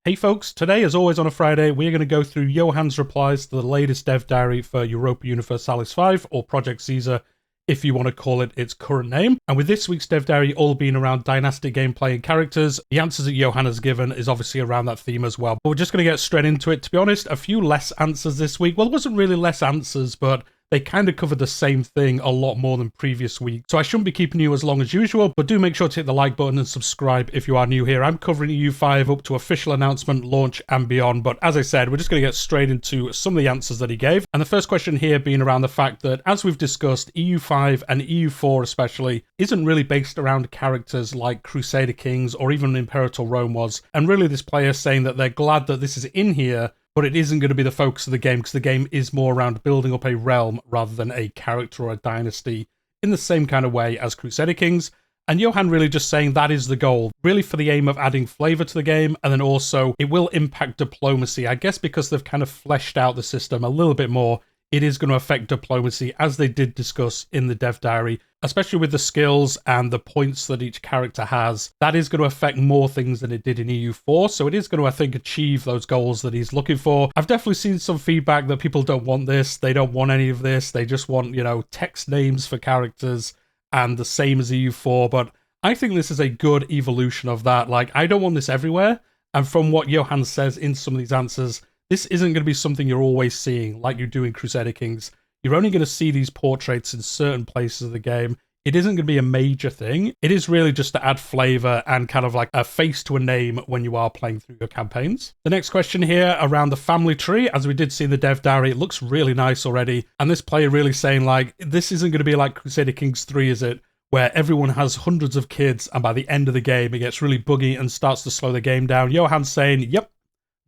Hey folks, today as always on a Friday, we're going to go through Johan's replies to the latest dev diary for Europa Universalis 5, or Project Caesar, if you want to call it its current name. And with this week's dev diary all being around Dynasty gameplay and characters, the answers that Johan has given is obviously around that theme as well. But we're just going to get straight into it. To be honest, a few less answers this week. Well, it wasn't really less answers, but they kind of covered the same thing a lot more than previous weeks. So I shouldn't be keeping you as long as usual, but do make sure to hit the like button and subscribe if you are new here. I'm covering EU5 up to official announcement, launch and beyond. But as I said, we're just going to get straight into some of the answers that he gave. And the first question here being around the fact that, as we've discussed, EU5 and EU4 especially isn't really based around characters like Crusader Kings or even Imperator Rome was. And really this player saying that they're glad that this is in here, but it isn't going to be the focus of the game because the game is more around building up a realm rather than a character or a dynasty in the same kind of way as Crusader Kings. And Johan really just saying that is the goal, really for the aim of adding flavour to the game, and then also it will impact diplomacy. I guess because they've kind of fleshed out the system a little bit more, it is going to affect diplomacy, as they did discuss in the dev diary, especially with the skills and the points that each character has. That is going to affect more things than it did in EU4, so it is going to, I think, achieve those goals that he's looking for. I've definitely seen some feedback that people don't want this, they don't want any of this, they just want, you know, text names for characters and the same as EU4, but I think this is a good evolution of that. Like, I don't want this everywhere, and from what Johan says in some of these answers, this isn't going to be something you're always seeing like you do in Crusader Kings. You're only going to see these portraits in certain places of the game. It isn't going to be a major thing. It is really just to add flavor and kind of like a face to a name when you are playing through your campaigns. The next question here around the family tree, as we did see in the dev diary, it looks really nice already. And this player really saying like, this isn't going to be like Crusader Kings 3, is it? Where everyone has hundreds of kids and by the end of the game, it gets really buggy and starts to slow the game down. Johan's saying, yep,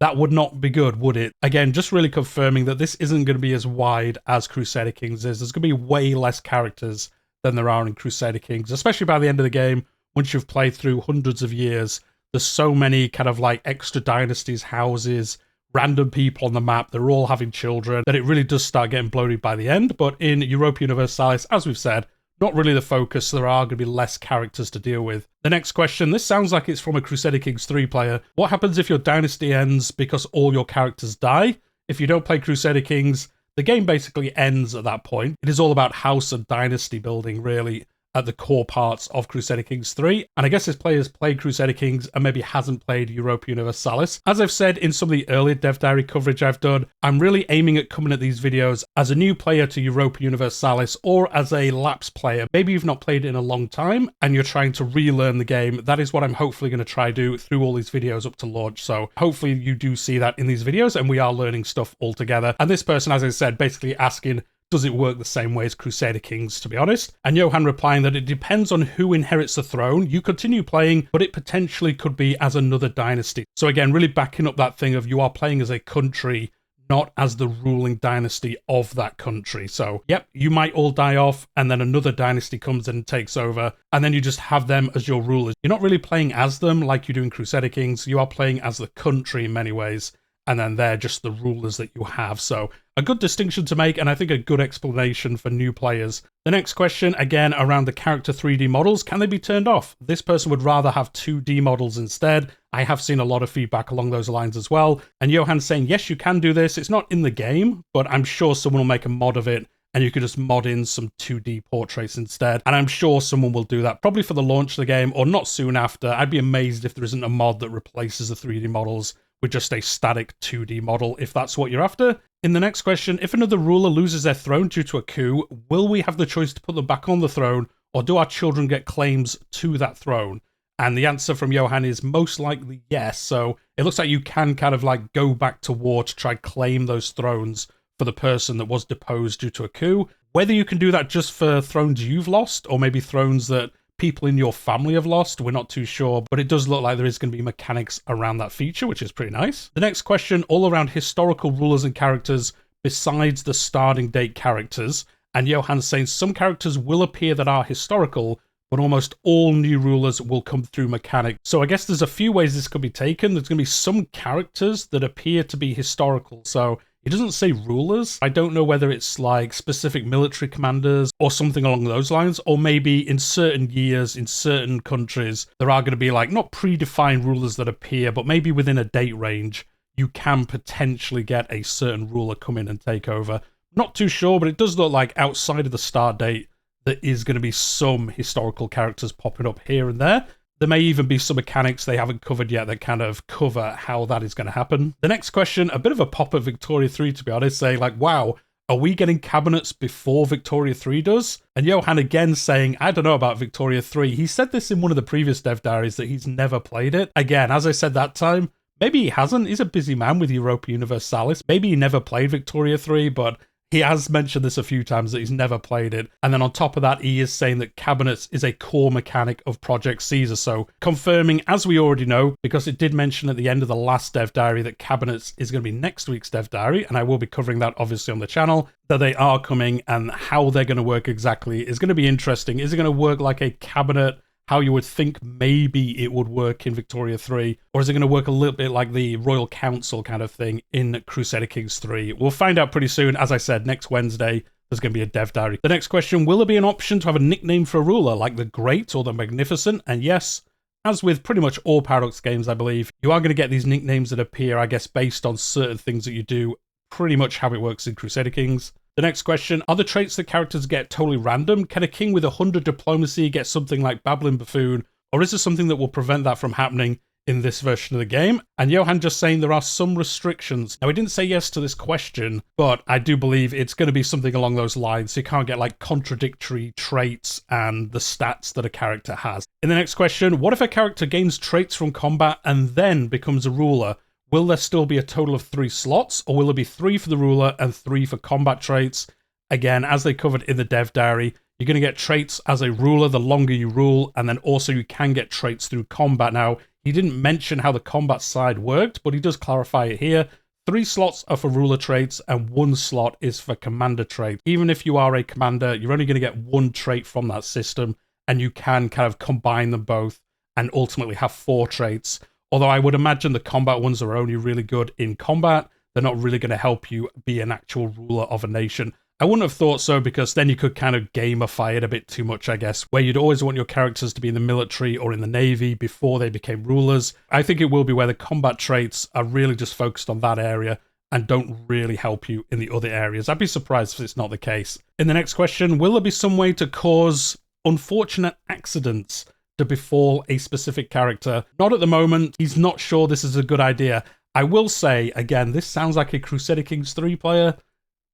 that would not be good, would it? Again, just really confirming that this isn't going to be as wide as Crusader Kings is. There's going to be way less characters than there are in Crusader Kings, especially by the end of the game, once you've played through hundreds of years. There's so many kind of like extra dynasties, houses, random people on the map. They're all having children, that it really does start getting bloated by the end. But in Europa Universalis, as we've said, not really the focus, so there are going to be less characters to deal with. The next question, this sounds like it's from a Crusader Kings 3 player. What happens if your dynasty ends because all your characters die? If you don't play Crusader Kings, the game basically ends at that point. It is all about house and dynasty building, really, at the core parts of Crusader Kings 3. And I guess this player has played Crusader Kings and maybe hasn't played Europa Universalis. As I've said in some of the earlier dev diary coverage I've done, I'm really aiming at coming at these videos as a new player to Europa Universalis or as a lapsed player. Maybe you've not played it in a long time and you're trying to relearn the game. That is what I'm hopefully going to try do through all these videos up to launch. So hopefully you do see that in these videos and we are learning stuff all together. And this person, as I said, basically asking, does it work the same way as Crusader Kings, to be honest? And Johan replying that it depends on who inherits the throne. You continue playing, but it potentially could be as another dynasty. So again, really backing up that thing of you are playing as a country, not as the ruling dynasty of that country. So, yep, you might all die off, and then another dynasty comes in and takes over, and then you just have them as your rulers. You're not really playing as them like you do in Crusader Kings. You are playing as the country in many ways, and then they're just the rulers that you have. So a good distinction to make, and I think a good explanation for new players. The next question, again, around the character 3D models. Can they be turned off? This person would rather have 2D models instead. I have seen a lot of feedback along those lines as well. And Johan's saying, yes, you can do this. It's not in the game, but I'm sure someone will make a mod of it and you could just mod in some 2D portraits instead. And I'm sure someone will do that, probably for the launch of the game or not soon after. I'd be amazed if there isn't a mod that replaces the 3D models with just a static 2D model, if that's what you're after. In the next question, if another ruler loses their throne due to a coup, will we have the choice to put them back on the throne, or do our children get claims to that throne? And the answer from Johan is most likely yes. So it looks like you can kind of like go back to war to try claim those thrones for the person that was deposed due to a coup. Whether you can do that just for thrones you've lost, or maybe thrones that people in your family have lost, we're not too sure, but it does look like there is going to be mechanics around that feature, which is pretty nice. The next question, all around historical rulers and characters besides the starting date characters, and Johan's saying some characters will appear that are historical, but almost all new rulers will come through mechanic. So I guess there's a few ways this could be taken. There's going to be some characters that appear to be historical, so He doesn't say rulers. I don't know whether it's like specific military commanders or something along those lines, or maybe in certain years, in certain countries, there are going to be like not predefined rulers that appear, but maybe within a date range, you can potentially get a certain ruler come in and take over. Not too sure, but it does look like outside of the start date, there is going to be some historical characters popping up here and there. There may even be some mechanics they haven't covered yet that kind of cover how that is going to happen. The next question, a bit of a pop at Victoria 3, to be honest, saying like, wow, are we getting cabinets before Victoria 3 does? And Johan again saying, I don't know about Victoria 3. He said this in one of the previous dev diaries that he's never played it. Again, as I said that time, maybe he hasn't. He's a busy man with Europa Universalis. Maybe he never played Victoria 3, but he has mentioned this a few times that he's never played it. And then on top of that, he is saying that cabinets is a core mechanic of Project Caesar. So confirming, as we already know, because it did mention at the end of the last dev diary that cabinets is going to be next week's dev diary, and I will be covering that obviously on the channel, that they are coming and how they're going to work exactly is going to be interesting. Is it going to work like a cabinet, how you would think maybe it would work in Victoria 3, or is it going to work a little bit like the Royal Council kind of thing in Crusader Kings 3? We'll find out pretty soon. As I said, next Wednesday, there's going to be a dev diary. The next question, will there be an option to have a nickname for a ruler, like the Great or the Magnificent? And yes, as with pretty much all Paradox games, I believe, you are going to get these nicknames that appear, I guess, based on certain things that you do, pretty much how it works in Crusader Kings. The next question, are the traits that characters get totally random? Can a king with 100 diplomacy get something like Babbling Buffoon? Or is there something that will prevent that from happening in this version of the game? And Johan just saying there are some restrictions. Now, he didn't say yes to this question, but I do believe it's going to be something along those lines. So you can't get like contradictory traits and the stats that a character has. In the next question, what if a character gains traits from combat and then becomes a ruler? Will there still be a total of 3 slots, or will there be 3 for the ruler and 3 for combat traits? Again, as they covered in the dev diary, you're going to get traits as a ruler the longer you rule, and then also you can get traits through combat. Now, he didn't mention how the combat side worked, but he does clarify it here. 3 slots are for ruler traits, and 1 slot is for commander traits. Even if you are a commander, you're only going to get 1 trait from that system, and you can kind of combine them both and ultimately have 4 traits. Although I would imagine the combat ones are only really good in combat. They're not really going to help you be an actual ruler of a nation. I wouldn't have thought so, because then you could kind of gamify it a bit too much, I guess, where you'd always want your characters to be in the military or in the navy before they became rulers. I think it will be where the combat traits are really just focused on that area and don't really help you in the other areas. I'd be surprised if it's not the case. In the next question, will there be some way to cause unfortunate accidents to befall a specific character? Not at the moment. He's not sure this is a good idea. I will say, again, this sounds like a Crusader Kings 3 player.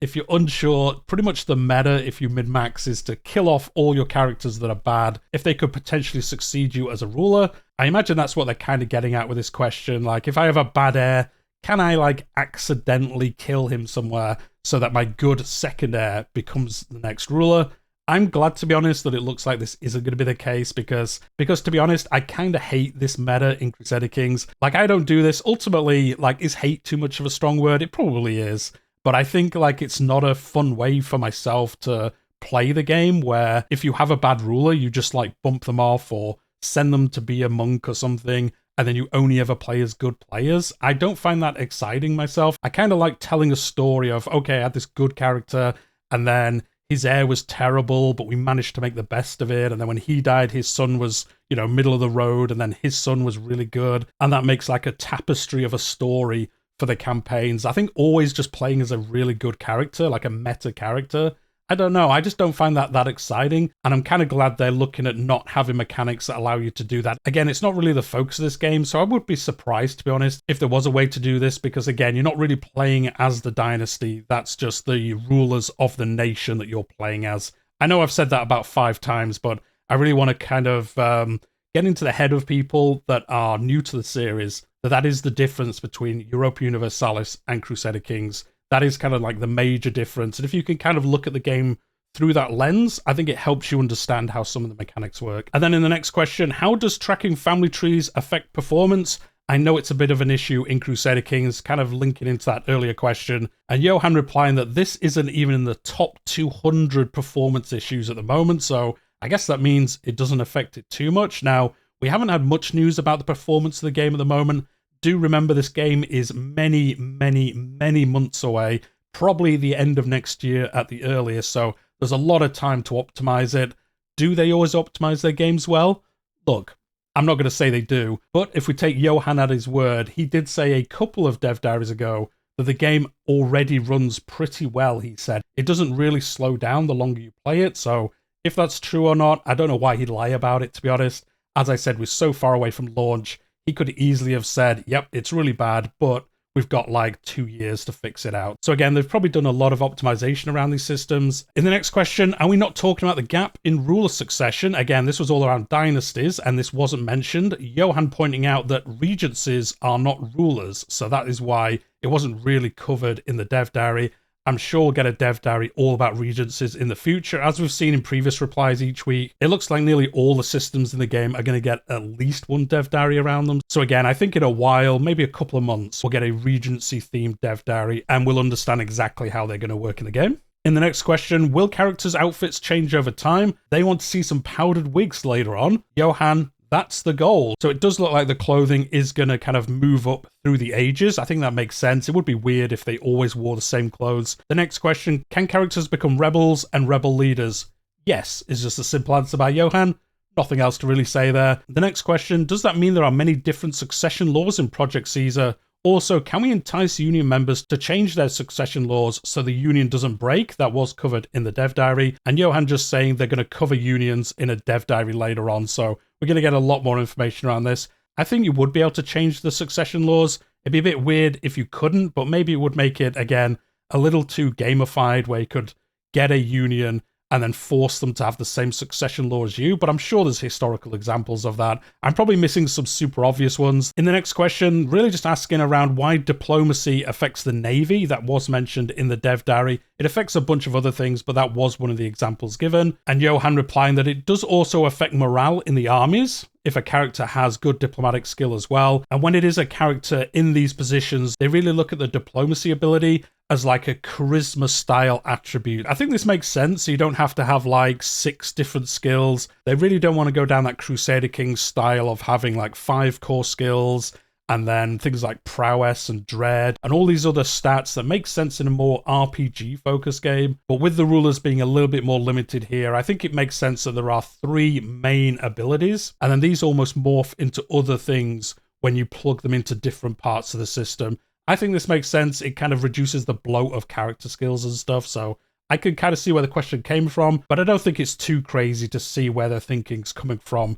If you're unsure, pretty much the meta, if you min-max, is to kill off all your characters that are bad if they could potentially succeed you as a ruler. I imagine that's what they're kind of getting at with this question. Like, if I have a bad heir, can I, like, accidentally kill him somewhere so that my good second heir becomes the next ruler? I'm glad, to be honest, that it looks like this isn't going to be the case, because to be honest, I kind of hate this meta in Crusader Kings. Like, I don't do this. Ultimately, like, is hate too much of a strong word? It probably is. But I think, like, it's not a fun way for myself to play the game, where if you have a bad ruler, you just, like, bump them off or send them to be a monk or something, and then you only ever play as good players. I don't find that exciting myself. I kind of like telling a story of, okay, I had this good character, and then his heir was terrible, but we managed to make the best of it. And then when he died, his son was, you know, middle of the road, and then his son was really good. And that makes like a tapestry of a story for the campaigns. I think always just playing as a really good character, like a meta character, I don't know, I just don't find that exciting, and I'm kind of glad they're looking at not having mechanics that allow you to do that. Again, it's not really the focus of this game, so I would be surprised, to be honest, if there was a way to do this, because again, you're not really playing as the Dynasty, that's just the rulers of the nation that you're playing as. I know I've said that about 5 times, but I really want to kind of get into the head of people that are new to the series, that is the difference between Europa Universalis and Crusader Kings. That is kind of like the major difference. And if you can kind of look at the game through that lens, I think it helps you understand how some of the mechanics work. And then in the next question, how does tracking family trees affect performance? I know it's a bit of an issue in Crusader Kings, kind of linking into that earlier question. And Johan replying that this isn't even in the top 200 performance issues at the moment, so I guess that means it doesn't affect it too much. Now, we haven't had much news about the performance of the game at the moment. do remember this game is many, many, many months away, probably the end of next year at the earliest, so there's a lot of time to optimize it. Do they always optimize their games well? Look, I'm not going to say they do, but if we take Johan at his word, he did say a couple of dev diaries ago that the game already runs pretty well, he said. It doesn't really slow down the longer you play it, so if that's true or not, I don't know why he'd lie about it, to be honest. As I said, we're so far away from launch, he could easily have said, yep, it's really bad, but we've got like 2 years to fix it out. So again, they've probably done a lot of optimization around these systems. In the next question, are we not talking about the gap in ruler succession? Again, this was all around dynasties, and this wasn't mentioned. Johan pointing out that regencies are not rulers, so that is why it wasn't really covered in the dev diary. I'm sure we'll get a dev diary all about regencies in the future. As we've seen in previous replies each week, it looks like nearly all the systems in the game are going to get at least one dev diary around them. So again, I think in a while, maybe a couple of months, we'll get a regency-themed dev diary, and we'll understand exactly how they're going to work in the game. In the next question, will characters' outfits change over time? They want to see some powdered wigs later on. Johan, that's the goal. So it does look like the clothing is going to kind of move up through the ages. I think that makes sense. It would be weird if they always wore the same clothes. The next question, can characters become rebels and rebel leaders? Yes, is just a simple answer by Johan. Nothing else to really say there. The next question, does that mean there are many different succession laws in Project Caesar? Also, can we entice union members to change their succession laws so the union doesn't break? That was covered in the dev diary. And Johan just saying they're going to cover unions in a dev diary later on. So we're going to get a lot more information around this. I think you would be able to change the succession laws. It'd be a bit weird if you couldn't, but maybe it would make it, again, a little too gamified where you could get a union and then force them to have the same succession law as you, but I'm sure there's historical examples of that. I'm probably missing some super obvious ones. In the next question, really just asking around why diplomacy affects the Navy. That was mentioned in the dev diary. It affects a bunch of other things, but that was one of the examples given. And Johan replying that it does also affect morale in the armies if a character has good diplomatic skill as well. And when it is a character in these positions, they really look at the diplomacy ability as like a charisma style attribute. I think this makes sense. So you don't have to have like 6 different skills. They really don't want to go down that Crusader Kings style of having like 5 core skills and then things like prowess and dread and all these other stats that make sense in a more RPG focused game. But with the rulers being a little bit more limited here, I think it makes sense that there are 3 main abilities, and then these almost morph into other things when you plug them into different parts of the system. I think this makes sense. It kind of reduces the bloat of character skills and stuff, so I could kind of see where the question came from, but I don't think it's too crazy to see where their thinking's coming from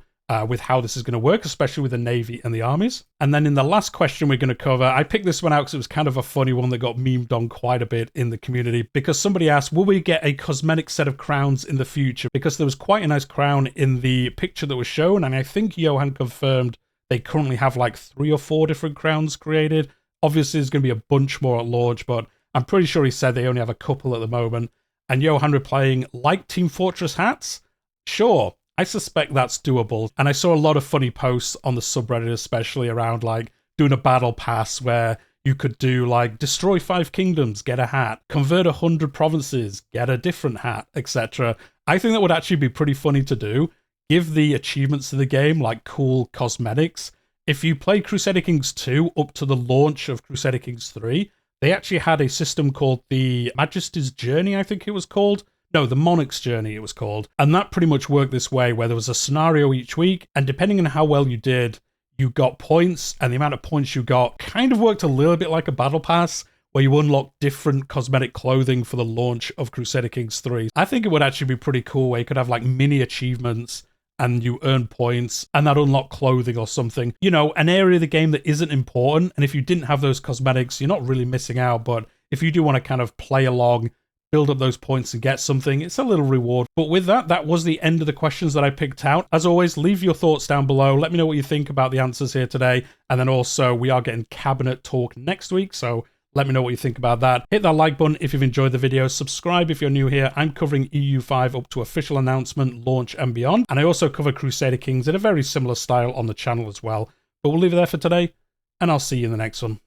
with how this is going to work, especially with the Navy and the armies. And then in the last question we're going to cover, I picked this one out because it was kind of a funny one that got memed on quite a bit in the community, because somebody asked, will we get a cosmetic set of crowns in the future? Because there was quite a nice crown in the picture that was shown, and I think Johan confirmed they currently have like 3 or 4 different crowns created. Obviously, there's going to be a bunch more at launch, but I'm pretty sure he said they only have a couple at the moment. And Johan replying, like Team Fortress hats? Sure, I suspect that's doable. And I saw a lot of funny posts on the subreddit, especially around like doing a battle pass where you could do like destroy 5 kingdoms, get a hat, convert 100 provinces, get a different hat, etc. I think that would actually be pretty funny to do. Give the achievements to the game like cool cosmetics. If you play Crusader Kings 2 up to the launch of Crusader Kings 3, they actually had a system called the Majesty's Journey, I think it was called. No, the Monarch's Journey it was called. And that pretty much worked this way, where there was a scenario each week, and depending on how well you did, you got points, and the amount of points you got kind of worked a little bit like a battle pass, where you unlock different cosmetic clothing for the launch of Crusader Kings 3. I think it would actually be pretty cool where you could have like mini achievements and you earn points, and that unlock clothing or something. You know, an area of the game that isn't important, and if you didn't have those cosmetics, you're not really missing out, but if you do want to kind of play along, build up those points and get something, it's a little reward. But with that, that was the end of the questions that I picked out. As always, leave your thoughts down below. Let me know what you think about the answers here today. And then also, we are getting cabinet talk next week, so let me know what you think about that. Hit that like button if you've enjoyed the video. Subscribe if you're new here. I'm covering EU5 up to official announcement, launch, and beyond. And I also cover Crusader Kings in a very similar style on the channel as well. But we'll leave it there for today, and I'll see you in the next one.